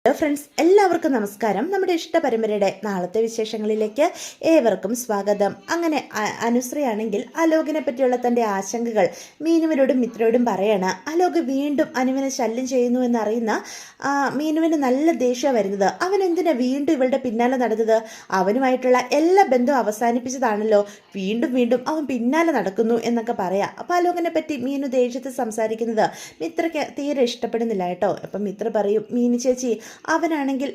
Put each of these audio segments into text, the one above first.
Hello friends, എല്ലാവർക്കും നമസ്കാരം. നമ്മുടെ ഇഷ്ട പരമ്പരയുടെ നാളത്തെ വിശേഷങ്ങളിലേക്ക് ഏവർക്കും സ്വാഗതം. അങ്ങനെ അനുശ്രീയാണെങ്കിൽ അലോകിനെ പറ്റിയുള്ള തൻ്റെ ആശങ്കകൾ മീനുവിനോടും മിത്രയോടും പറയാണ്. അലോക് വീണ്ടും അനുവിനെ ശല്യം ചെയ്യുന്നു എന്നറിയുന്ന മീനുവിന് നല്ല ദേഷ്യം വരുന്നത്. അവൻ എന്തിനാ വീണ്ടും ഇവളുടെ പിന്നാലെ നടന്നത്? അവനുമായിട്ടുള്ള എല്ലാ ബന്ധവും അവസാനിപ്പിച്ചതാണല്ലോ, വീണ്ടും വീണ്ടും അവൻ പിന്നാലെ നടക്കുന്നു എന്നൊക്കെ പറയാം. അപ്പോൾ അലോകിനെ പറ്റി മീനു ദേഷ്യത്തിൽ സംസാരിക്കുന്നത് മിത്രയ്ക്ക് തീരെ ഇഷ്ടപ്പെടുന്നില്ല കേട്ടോ. അപ്പം മിത്ര പറയും, മീനു ചേച്ചി, അവനാണെങ്കിൽ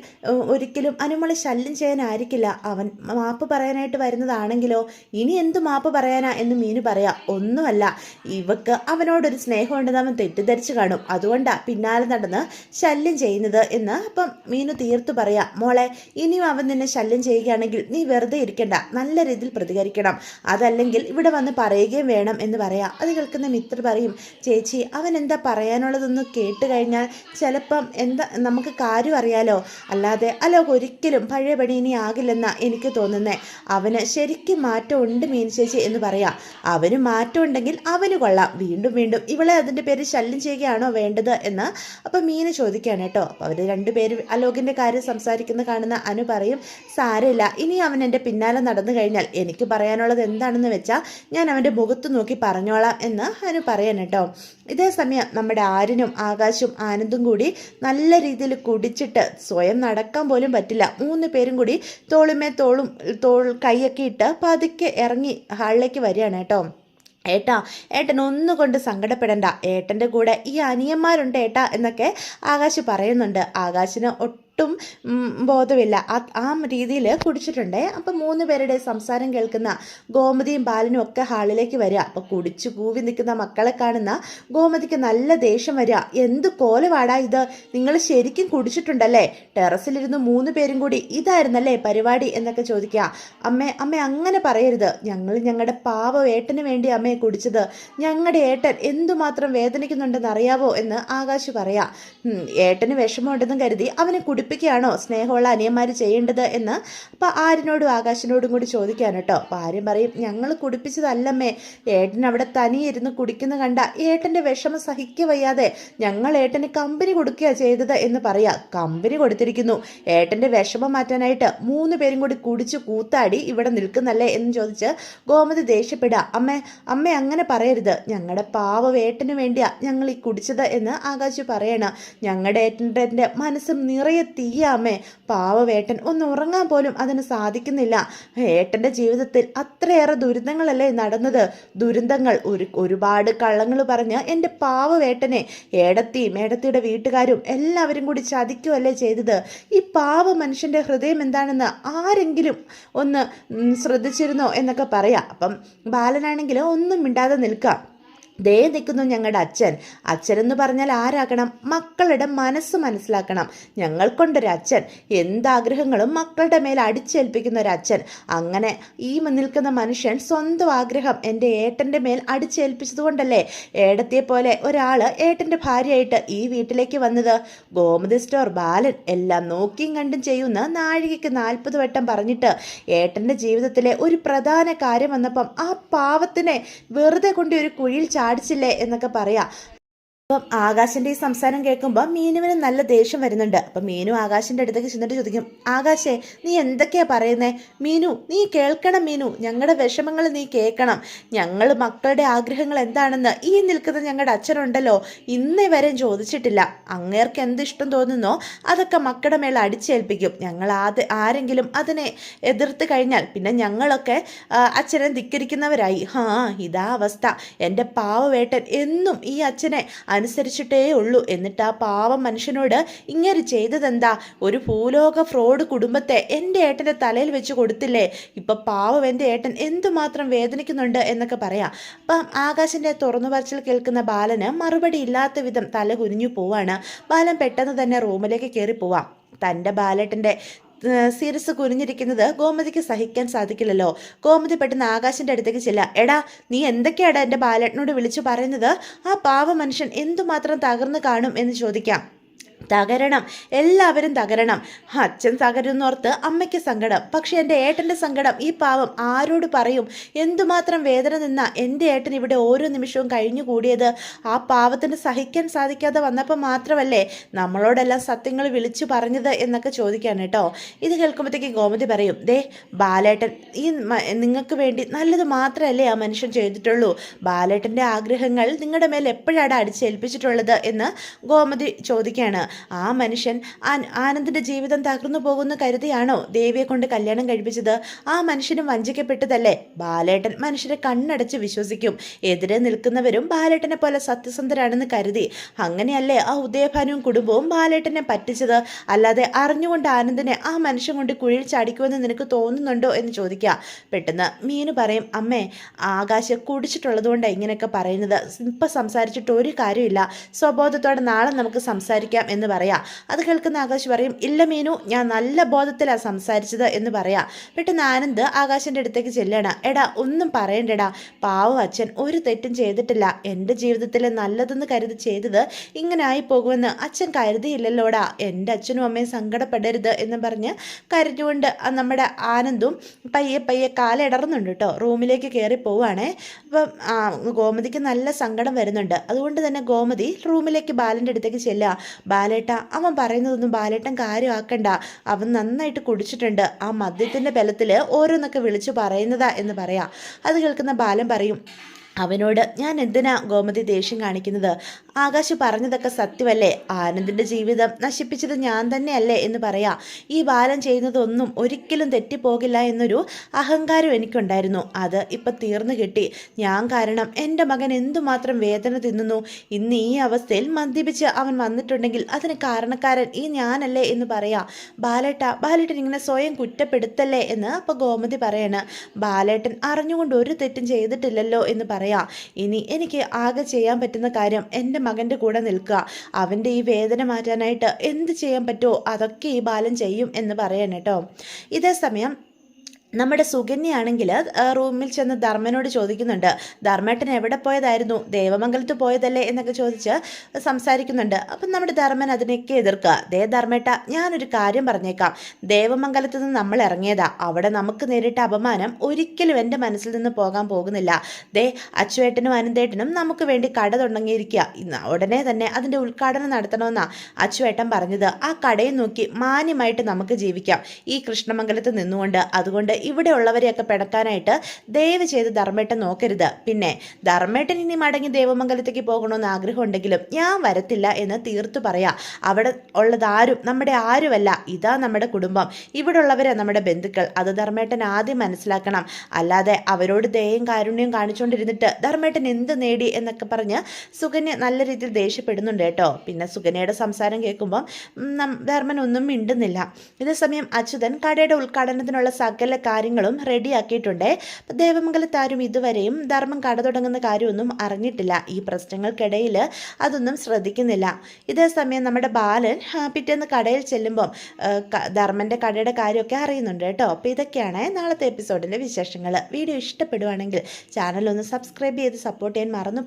ഒരിക്കലും അനുമോളെ ശല്യം ചെയ്യാനായിരിക്കില്ല, അവൻ മാപ്പ് പറയാനായിട്ട് വരുന്നതാണെങ്കിലോ ഇനി എന്തു മാപ്പ് പറയാനാ എന്ന് മീനു പറയാം. ഒന്നുമല്ല, ഇവക്ക് അവനോടൊരു സ്നേഹമുണ്ടെന്ന് അവൻ തെറ്റിദ്ധരിച്ചു കാണും, അതുകൊണ്ടാ പിന്നാലെ നടന്ന് ശല്യം ചെയ്യുന്നത് എന്ന് അപ്പം മീനു തീർത്തു പറയാം. മോളെ, ഇനിയും അവൻ നിന്നെ ശല്യം ചെയ്യുകയാണെങ്കിൽ നീ വെറുതെ ഇരിക്കണ്ട, നല്ല രീതിയിൽ പ്രതികരിക്കണം, അതല്ലെങ്കിൽ ഇവിടെ വന്ന് പറയുകയും വേണം എന്ന് പറയാം. അത് കേൾക്കുന്ന മിത്ര പറയും, ചേച്ചി, അവൻ എന്താ പറയാനുള്ളതെന്ന് കേട്ട് കഴിഞ്ഞാൽ ചിലപ്പം എന്താ നമുക്ക് കാര്യം അറിയാലോ, അല്ലാതെ അലോക് ഒരിക്കലും പഴയപടി ഇനി ആകില്ലെന്നാ എനിക്ക് തോന്നുന്നേ. അവന് ശരിക്കും മാറ്റമുണ്ട് മീൻ ചേച്ചി എന്ന് പറയാം. അവന് മാറ്റം ഉണ്ടെങ്കിൽ അവന് കൊള്ളാം, വീണ്ടും വീണ്ടും ഇവളെ അതിൻ്റെ പേര് ശല്യം ചെയ്യുകയാണോ വേണ്ടത് എന്ന് അപ്പം മീന് ചോദിക്കുകയാണ് കേട്ടോ. അപ്പോൾ അവർ രണ്ടുപേരും അലോകിൻ്റെ കാര്യം സംസാരിക്കുന്ന കാണുന്ന അനു പറയും, സാരമില്ല, ഇനി അവൻ എൻ്റെ പിന്നാലെ നടന്നു കഴിഞ്ഞാൽ എനിക്ക് പറയാനുള്ളത് എന്താണെന്ന് വെച്ചാൽ ഞാൻ അവൻ്റെ മുഖത്ത് നോക്കി പറഞ്ഞോളാം എന്ന് അനു പറയാൻ കേട്ടോ. ഇതേ സമയം നമ്മുടെ ആര്യനും ആകാശും ആനന്ദും കൂടി നല്ല രീതിയിൽ കുടിച്ചിട്ട് സ്വയം നടക്കാൻ പോലും പറ്റില്ല. 3 പേരും കൂടി തോളുമേ കൈയൊക്കെ ഇട്ട് പതുക്കെ ഇറങ്ങി ഹാളിലേക്ക് വരികയാണ് കേട്ടോ. ഏട്ടൻ ഒന്നുകൊണ്ട് സങ്കടപ്പെടണ്ട, ഏട്ടൻ്റെ കൂടെ ഈ അനിയന്മാരുണ്ട് ഏട്ടാ എന്നൊക്കെ ആകാശ് പറയുന്നുണ്ട്. ആകാശിന് ഒട്ടും ബോധമില്ല, ആ രീതിയിൽ കുടിച്ചിട്ടുണ്ട്. അപ്പം 3 പേരുടെ സംസാരം കേൾക്കുന്ന ഗോമതിയും ബാലനും ഒക്കെ ഹാളിലേക്ക് വരിക. അപ്പം കുടിച്ചു കൂവി നിൽക്കുന്ന മക്കളെ കാണുന്ന ഗോമതിക്ക് നല്ല ദേഷ്യം വരിക. എന്ത് കോലവാടാ ഇത്, നിങ്ങൾ ശരിക്കും കുടിച്ചിട്ടുണ്ടല്ലേ? ടെറസിലിരുന്ന് 3 പേരും കൂടി ഇതായിരുന്നല്ലേ പരിപാടി എന്നൊക്കെ ചോദിക്കുക. അമ്മ അങ്ങനെ പറയരുത്, ഞങ്ങളുടെ പാവ ഏട്ടന് വേണ്ടി അമ്മയെ കുടിച്ചത്, ഞങ്ങളുടെ ഏട്ടൻ എന്തുമാത്രം വേദനിക്കുന്നുണ്ടെന്ന് അറിയാവോ എന്ന് ആകാശ് പറയാം. ഏട്ടന് വിഷമമുണ്ടെന്ന് കരുതി അവനെ കുടിപ്പിക്കുകയാണോ സ്നേഹമുള്ള അനിയന്മാർ ചെയ്യേണ്ടത് എന്ന് അപ്പം ആര്യനോടും ആകാശിനോടും കൂടി ചോദിക്കാൻ കേട്ടോ. അപ്പം ആര്യൻ പറയും, ഞങ്ങൾ കുടിപ്പിച്ചതല്ലമ്മേ, ഏട്ടൻ അവിടെ തനിയിരുന്ന് കുടിക്കുന്ന കണ്ട ഏട്ടൻ്റെ വിഷമം സഹിക്ക വയ്യാതെ ഞങ്ങൾ ഏട്ടന് കമ്പനി കൊടുക്കുക ചെയ്തത് എന്ന് പറയാം. കമ്പനി കൊടുത്തിരിക്കുന്നു, ഏട്ടൻ്റെ വിഷമം മാറ്റാനായിട്ട് 3 പേരും കൂടി കുടിച്ച് കൂത്താടി ഇവിടെ നിൽക്കുന്നല്ലേ എന്ന് ചോദിച്ച് ഗോമതി ദേഷ്യപ്പെടുക. അമ്മ അങ്ങനെ പറയരുത്, ഞങ്ങളുടെ പാവ ഏട്ടന് വേണ്ടിയാ ഞങ്ങൾ ഈ കുടിച്ചത് എന്ന് ആകാശ് പറയണം. ഞങ്ങളുടെ ഏട്ടൻ്റെ മനസ്സ് നിറയെ തീയാമേ, പാവവേട്ടൻ ഒന്ന് ഉറങ്ങാൻ പോലും അതിന് സാധിക്കുന്നില്ല. ഏട്ടൻ്റെ ജീവിതത്തിൽ അത്രയേറെ ദുരിതങ്ങളല്ലേ നടന്നത്, ദുരന്തങ്ങൾ ഒരുപാട് കള്ളങ്ങൾ പറഞ്ഞ് എൻ്റെ പാവവേട്ടനെ ഏടത്തിയുടെ വീട്ടുകാരും എല്ലാവരും കൂടി ചതിക്കുമല്ലേ ചെയ്തത്. ഈ പാവ മനുഷ്യൻ്റെ ഹൃദയം എന്താണെന്ന് ആരെങ്കിലും ഒന്ന് ശ്രദ്ധിച്ചിരുന്നോ എന്നൊക്കെ പറയാം. അപ്പം ബാലനാണെങ്കിൽ ഒന്നും മിണ്ടാതെ നിൽക്കാം. ദേ നിൽക്കുന്നു ഞങ്ങളുടെ അച്ഛനെന്ന് പറഞ്ഞാൽ ആരാകണം? മക്കളുടെ മനസ്സ് മനസ്സിലാക്കണം. ഞങ്ങൾക്കൊണ്ടൊരു അച്ഛൻ, എന്താഗ്രഹങ്ങളും മക്കളുടെ മേൽ അടിച്ചേൽപ്പിക്കുന്ന ഒരു അച്ഛൻ. അങ്ങനെ ഈ നിൽക്കുന്ന മനുഷ്യൻ സ്വന്തം ആഗ്രഹം എൻ്റെ ഏട്ടൻ്റെ മേൽ അടിച്ചേൽപ്പിച്ചതുകൊണ്ടല്ലേ ഏടത്തിയെ പോലെ ഒരാൾ ഏട്ടൻ്റെ ഭാര്യയായിട്ട് ഈ വീട്ടിലേക്ക് വന്നത്. ഗോമതി സ്റ്റോർ ബാലൻ എല്ലാം നോക്കിയും കണ്ടും ചെയ്യുന്ന നാഴികയ്ക്ക് 40 വട്ടം പറഞ്ഞിട്ട് ഏട്ടൻ്റെ ജീവിതത്തിലെ ഒരു പ്രധാന കാര്യം വന്നപ്പം ആ പാവത്തിനെ വെറുതെ കൊണ്ട് ഒരു കുഴിയിൽ അടിച്ചില്ലേ എന്നൊക്കെ പറയാം. അപ്പം ആകാശിൻ്റെ ഈ സംസാരം കേൾക്കുമ്പോൾ മീനുവിന് നല്ല ദേഷ്യം വരുന്നുണ്ട്. അപ്പം മീനു ആകാശിൻ്റെ അടുത്തേക്ക് ചെന്നിട്ട് ചോദിക്കും, ആകാശേ, നീ എന്തൊക്കെയാ പറയുന്നേ? മീനു, നീ കേൾക്കണം, മീനു, ഞങ്ങളുടെ വിഷമങ്ങൾ നീ കേൾക്കണം. ഞങ്ങൾ മക്കളുടെ ആഗ്രഹങ്ങൾ എന്താണെന്ന് ഈ നിൽക്കുന്ന ഞങ്ങളുടെ അച്ഛനുണ്ടല്ലോ ഇന്നേ വരെ ചോദിച്ചിട്ടില്ല. അങ്ങേർക്ക് എന്ത് ഇഷ്ടം തോന്നുന്നോ അതൊക്കെ മക്കളുടെ മേൽ അടിച്ചേൽപ്പിക്കും. ഞങ്ങൾ ആരെങ്കിലും അതിനെ എതിർത്ത് കഴിഞ്ഞാൽ പിന്നെ ഞങ്ങളൊക്കെ അച്ഛനെ ധിക്കരിക്കുന്നവരായി. ഇതാ അവസ്ഥ. എൻ്റെ പാവവേട്ടൻ എന്നും ഈ അച്ഛനെ അനുസരിച്ചിട്ടേ ഉള്ളൂ. എന്നിട്ട് ആ പാവം മനുഷ്യനോട് ഇങ്ങനെ ചെയ്തതെന്താ? ഒരു ഭൂലോക ഫ്രോഡ് കുടുംബത്തെ എൻ്റെ ഏട്ടൻ്റെ തലയിൽ വെച്ച് കൊടുത്തില്ലേ? ഇപ്പൊ പാവം എൻ്റെ ഏട്ടൻ എന്തുമാത്രം വേദനിക്കുന്നുണ്ട് എന്നൊക്കെ പറയാം. അപ്പം ആകാശിൻ്റെ തുറന്നു പറച്ചിൽ കേൾക്കുന്ന ബാലന് മറുപടി ഇല്ലാത്ത വിധം തല കുനിഞ്ഞു പോവാണ്. ബാലൻ പെട്ടെന്ന് തന്നെ റൂമിലേക്ക് കയറി പോവാം. തൻ്റെ ബാലേട്ടൻ്റെ സിരസ് കുനിഞ്ഞിരിക്കുന്നത് ഗോമതിക്ക് സഹിക്കാൻ സാധിക്കില്ലല്ലോ. ഗോമതി പെട്ടെന്ന് ആകാശിൻ്റെ അടുത്തേക്ക് ചെല്ല. എടാ, നീ എന്തൊക്കെയാടാ എൻ്റെ ബാലേട്ടനോട് വിളിച്ചു പറയുന്നത്? ആ പാവ മനുഷ്യൻ എന്തുമാത്രം തകർന്നു കാണും എന്ന് ചോദിക്കാം. തകരണം, എല്ലാവരും തകരണം. അച്ഛൻ തകരുന്നോർത്ത് അമ്മയ്ക്ക് സങ്കടം. പക്ഷെ എൻ്റെ ഏട്ടൻ്റെ സങ്കടം ഈ പാവം ആരോട് പറയും? എന്തുമാത്രം വേദന നിന്ന എൻ്റെ ഏട്ടൻ ഇവിടെ ഓരോ നിമിഷവും കഴിഞ്ഞു കൂടിയത്. ആ പാവത്തിന് സഹിക്കാൻ സാധിക്കാതെ വന്നപ്പോൾ മാത്രമല്ലേ നമ്മളോടെല്ലാം സത്യങ്ങൾ വിളിച്ചു പറഞ്ഞത് എന്നൊക്കെ ചോദിക്കാണ് കേട്ടോ. ഇത് കേൾക്കുമ്പോഴത്തേക്ക് ഗോമതി പറയും, ദേ ബാലേട്ടൻ ഈ നിങ്ങൾക്ക് വേണ്ടി നല്ലത് മാത്രമല്ലേ ആ മനുഷ്യൻ ചെയ്തിട്ടുള്ളൂ. ബാലേട്ടൻ്റെ ആഗ്രഹങ്ങൾ നിങ്ങളുടെ മേൽ എപ്പോഴാണ് അടിച്ചേൽപ്പിച്ചിട്ടുള്ളത് എന്ന് ഗോമതി ചോദിക്കുകയാണ്. ആ മനുഷ്യൻ ആനന്ദിന്റെ ജീവിതം തകർന്നു പോകുന്ന കരുതിയാണോ ദേവിയെ കൊണ്ട് കല്യാണം കഴിപ്പിച്ചത്? ആ മനുഷ്യനും വഞ്ചിക്കപ്പെട്ടതല്ലേ? ബാലേട്ടൻ മനുഷ്യരെ കണ്ണടച്ച് വിശ്വസിക്കും. എതിരെ നിൽക്കുന്നവരും ബാലേട്ടനെ പോലെ സത്യസന്ധരാണെന്ന് കരുതി. അങ്ങനെയല്ലേ ആ ഉദയഭാനുവും കുടുംബവും ബാലേട്ടനെ പറ്റിച്ചത്? അല്ലാതെ അറിഞ്ഞുകൊണ്ട് ആനന്ദിനെ ആ മനുഷ്യൻ കൊണ്ട് കുഴിയിൽ ചാടിക്കുമെന്ന് നിനക്ക് തോന്നുന്നുണ്ടോ എന്ന് ചോദിക്കുക. പെട്ടെന്ന് മീനു പറയും, അമ്മേ ആകാശ് കുടിച്ചിട്ടുള്ളത് കൊണ്ടാണ് ഇങ്ങനെയൊക്കെ പറയുന്നത്. ഇപ്പം സംസാരിച്ചിട്ട് ഒരു കാര്യമില്ല. സ്വബോധത്തോടെ നാളെ നമുക്ക് സംസാരിക്കാം എന്ന് പറയാം. അത് കേൾക്കുന്ന ആകാശ് പറയും, ഇല്ല മീനു, ഞാൻ നല്ല ബോധത്തിലാണ് സംസാരിച്ചത് എന്ന് പറയാം. പെട്ടെന്ന് ആനന്ദ് ആകാശിൻ്റെ അടുത്തേക്ക് ചെല്ലണം. എടാ ഒന്നും പറയണ്ടടാ, പാവം അച്ഛൻ ഒരു തെറ്റും ചെയ്തിട്ടില്ല. എൻ്റെ ജീവിതത്തിൽ നല്ലതെന്ന് കരുതി ചെയ്തത് ഇങ്ങനെ ആയി പോകുമെന്ന് അച്ഛൻ കരുതിയില്ലല്ലോടാ. എൻ്റെ അച്ഛനും അമ്മയും സങ്കടപ്പെടരുത് എന്ന് പറഞ്ഞ് കരഞ്ഞുകൊണ്ട് നമ്മുടെ ആനന്ദും പയ്യെ പയ്യെ കാലിടറുന്നുണ്ട് കേട്ടോ. റൂമിലേക്ക് കയറി പോവുകയാണേ. അപ്പം ഗോമതിക്ക് നല്ല സങ്കടം വരുന്നുണ്ട്. അതുകൊണ്ട് തന്നെ ഗോമതി റൂമിലേക്ക് ബാലൻ്റെ അടുത്തേക്ക് ചെല്ലുക. ബാലേട്ട, അവൻ പറയുന്നതൊന്നും ബാലേട്ടൻ കാര്യമാക്കണ്ട. അവൻ നന്നായിട്ട് കുടിച്ചിട്ടുണ്ട്. ആ മദ്യത്തിൻ്റെ ബലത്തിൽ ഓരോന്നൊക്കെ വിളിച്ചു പറയുന്നതാ എന്ന് പറയാം. അത് കേൾക്കുന്ന ബാലൻ പറയും, അവനോട് ഞാൻ എന്തിനാ ഗോമതി ദേഷ്യം കാണിക്കുന്നത്? ആകാശ് പറഞ്ഞതൊക്കെ സത്യമല്ലേ? ആനന്ദിൻ്റെ ജീവിതം നശിപ്പിച്ചത് ഞാൻ തന്നെയല്ലേ എന്ന് പറയാം. ഈ ബാലൻ ചെയ്യുന്നതൊന്നും ഒരിക്കലും തെറ്റിപ്പോകില്ല എന്നൊരു അഹങ്കാരം എനിക്കുണ്ടായിരുന്നു. അത് ഇപ്പം തീർന്നു കിട്ടി. ഞാൻ കാരണം എൻ്റെ മകൻ എന്തുമാത്രം വേദന തിന്നുന്നു. ഇന്ന് ഈ അവസ്ഥയിൽ മദ്യപിച്ച് അവൻ വന്നിട്ടുണ്ടെങ്കിൽ അതിന് കാരണക്കാരൻ ഈ ഞാനല്ലേ എന്ന് പറയാം. ബാലേട്ടൻ ഇങ്ങനെ സ്വയം കുറ്റപ്പെടുത്തല്ലേ എന്ന് അപ്പോൾ ഗോമതി പറയാണ്. ബാലേട്ടൻ അറിഞ്ഞുകൊണ്ട് ഒരു തെറ്റും ചെയ്തിട്ടില്ലല്ലോ എന്ന് പറയാം. ഇനി എനിക്ക് ആകെ ചെയ്യാൻ പറ്റുന്ന കാര്യം എൻ്റെ മകൻ്റെ കൂടെ നിൽക്കുക. അവൻ്റെ ഈ വേദന മാറ്റാനായിട്ട് എന്ത് ചെയ്യാൻ പറ്റുമോ അതൊക്കെ ഈ ബാലൻ ചെയ്യും എന്ന് പറയാൻ കേട്ടോ. ഇതേ സമയം നമ്മുടെ സുകന്യാണെങ്കിൽ റൂമിൽ ചെന്ന് ധർമ്മനോട് ചോദിക്കുന്നുണ്ട്, ധർമ്മേട്ടൻ എവിടെ പോയതായിരുന്നു? ദേവമംഗലത്ത് പോയതല്ലേ എന്നൊക്കെ ചോദിച്ച് സംസാരിക്കുന്നുണ്ട്. അപ്പം നമ്മുടെ ധർമ്മൻ അതിനൊക്കെ എതിർക്കുക. ദേ ധർമ്മേട്ട, ഞാനൊരു കാര്യം പറഞ്ഞേക്കാം. ദേവമംഗലത്ത് നിന്ന് നമ്മൾ ഇറങ്ങിയതാ. അവിടെ നമുക്ക് നേരിട്ട അപമാനം ഒരിക്കലും എൻ്റെ മനസ്സിൽ നിന്ന് പോകാൻ പോകുന്നില്ല. ദേ അച്ചുവേട്ടനും അനന്തേട്ടനും നമുക്ക് വേണ്ടി കട തുടങ്ങിയിരിക്കുക. ഇന്ന് ഉടനെ തന്നെ അതിൻ്റെ ഉദ്ഘാടനം നടത്തണമെന്നാണ് അച്ചുവേട്ടൻ പറഞ്ഞത്. ആ കടയിൽ നോക്കി മാന്യമായിട്ട് നമുക്ക് ജീവിക്കാം ഈ കൃഷ്ണമംഗലത്ത് നിന്നുകൊണ്ട്. അതുകൊണ്ട് ഇവിടെ ഉള്ളവരെയൊക്കെ പെടക്കാനായിട്ട് ദയവ് ചെയ്ത് ധർമ്മേട്ടൻ നോക്കരുത്. പിന്നെ ധർമ്മേട്ടൻ ഇനി മടങ്ങി ദേവമംഗലത്തേക്ക് പോകണമെന്ന് ആഗ്രഹമുണ്ടെങ്കിലും ഞാൻ വരത്തില്ല എന്ന് തീർത്തു പറയാം. അവിടെ ഉള്ളതാരും നമ്മുടെ ആരുമല്ല. ഇതാ നമ്മുടെ കുടുംബം. ഇവിടെ ഉള്ളവരെ നമ്മുടെ ബന്ധുക്കൾ. അത് ധർമ്മേട്ടൻ ആദ്യം മനസ്സിലാക്കണം. അല്ലാതെ അവരോട് ദയയും കാരുണ്യവും കാണിച്ചുകൊണ്ടിരുന്നിട്ട് ധർമ്മേട്ടൻ എന്ത് നേടി എന്നൊക്കെ പറഞ്ഞ് സുകന്യ നല്ല രീതിയിൽ ദേഷ്യപ്പെടുന്നുണ്ട് കേട്ടോ. പിന്നെ സുകന്യയുടെ സംസാരം കേൾക്കുമ്പം ധർമ്മൻ ഒന്നും മിണ്ടുന്നില്ല. ഇതേസമയം അച്യുതൻ കടയുടെ ഉദ്ഘാടനത്തിനുള്ള സകല കാര്യങ്ങളും റെഡിയാക്കിയിട്ടുണ്ട്. ദേവമംഗലത്താരും ഇതുവരെയും ധർമ്മം കട തുടങ്ങുന്ന കാര്യമൊന്നും അറിഞ്ഞിട്ടില്ല. ഈ പ്രശ്നങ്ങൾക്കിടയിൽ അതൊന്നും ശ്രദ്ധിക്കുന്നില്ല. ഇതേസമയം നമ്മുടെ ബാലൻ പിറ്റേന്ന് കടയിൽ ചെല്ലുമ്പം ധർമ്മൻ്റെ കടയുടെ കാര്യമൊക്കെ അറിയുന്നുണ്ട് കേട്ടോ. അപ്പോൾ ഇതൊക്കെയാണ് നാളത്തെ എപ്പിസോഡിൻ്റെ വിശേഷങ്ങൾ. വീഡിയോ ഇഷ്ടപ്പെടുവാണെങ്കിൽ ചാനൽ ഒന്ന് സബ്സ്ക്രൈബ് ചെയ്ത് സപ്പോർട്ട് ചെയ്യാൻ മറന്നു